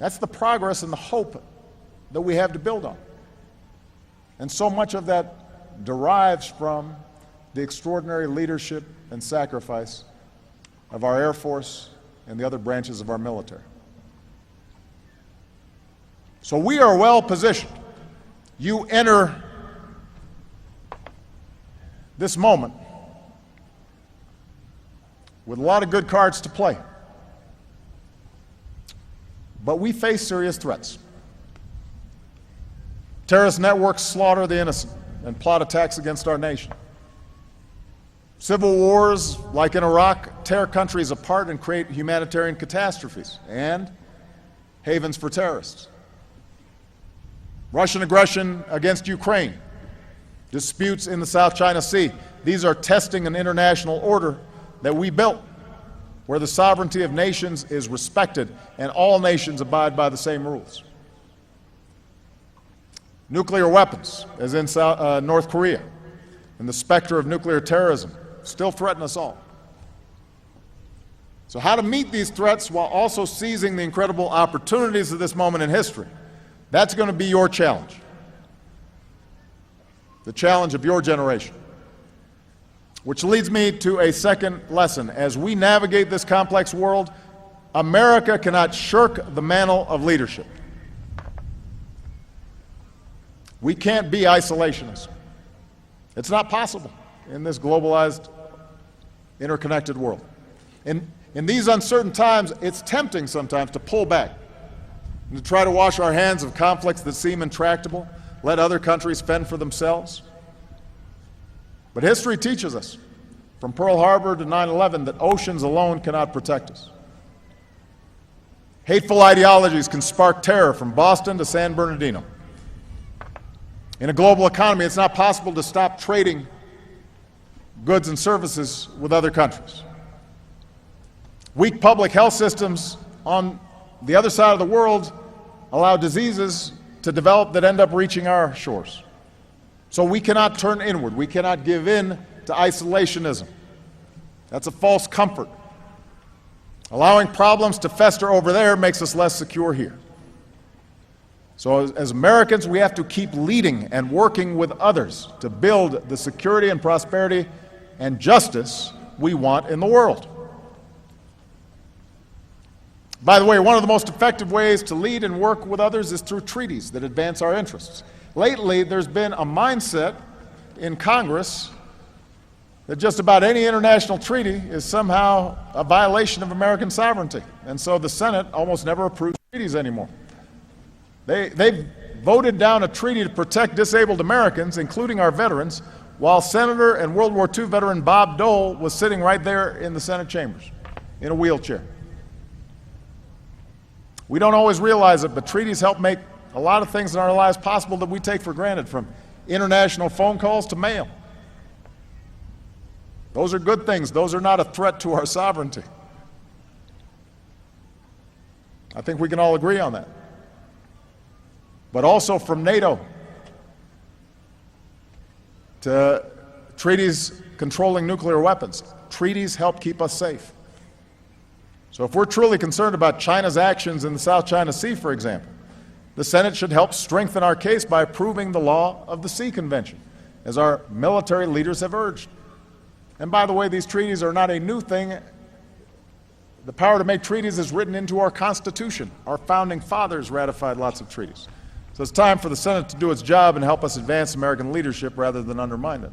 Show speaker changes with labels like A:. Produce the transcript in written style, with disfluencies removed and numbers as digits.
A: That's the progress and the hope that we have to build on. And so much of that derives from the extraordinary leadership and sacrifice of our Air Force and the other branches of our military. So we are well positioned. You enter this moment with a lot of good cards to play. But we face serious threats. Terrorist networks slaughter the innocent and plot attacks against our nation. Civil wars, like in Iraq, tear countries apart and create humanitarian catastrophes and havens for terrorists. Russian aggression against Ukraine, disputes in the South China Sea. These are testing an international order that we built, where the sovereignty of nations is respected and all nations abide by the same rules. Nuclear weapons, as in North Korea, and the specter of nuclear terrorism still threaten us all. So how to meet these threats while also seizing the incredible opportunities of this moment in history? That's going to be your challenge, the challenge of your generation. Which leads me to a second lesson. As we navigate this complex world, America cannot shirk the mantle of leadership. We can't be isolationists. It's not possible in this globalized, interconnected world. In these uncertain times, it's tempting sometimes to pull back and to try to wash our hands of conflicts that seem intractable, let other countries fend for themselves. But history teaches us, from Pearl Harbor to 9/11, that oceans alone cannot protect us. Hateful ideologies can spark terror from Boston to San Bernardino. In a global economy, it's not possible to stop trading goods and services with other countries. Weak public health systems on the other side of the world allow diseases to develop that end up reaching our shores. So we cannot turn inward. We cannot give in to isolationism. That's a false comfort. Allowing problems to fester over there makes us less secure here. So as Americans, we have to keep leading and working with others to build the security and prosperity and justice we want in the world. By the way, one of the most effective ways to lead and work with others is through treaties that advance our interests. Lately, there's been a mindset in Congress that just about any international treaty is somehow a violation of American sovereignty. And so the Senate almost never approves treaties anymore. They voted down a treaty to protect disabled Americans, including our veterans, while Senator and World War II veteran Bob Dole was sitting right there in the Senate chambers in a wheelchair. We don't always realize it, but treaties help make a lot of things in our lives possible that we take for granted, from international phone calls to mail. Those are good things. Those are not a threat to our sovereignty. I think we can all agree on that. But also from NATO to treaties controlling nuclear weapons. Treaties help keep us safe. So if we're truly concerned about China's actions in the South China Sea, for example, the Senate should help strengthen our case by approving the law of the Sea Convention, as our military leaders have urged. And by the way, these treaties are not a new thing. The power to make treaties is written into our Constitution. Our founding fathers ratified lots of treaties. So it's time for the Senate to do its job and help us advance American leadership rather than undermine it.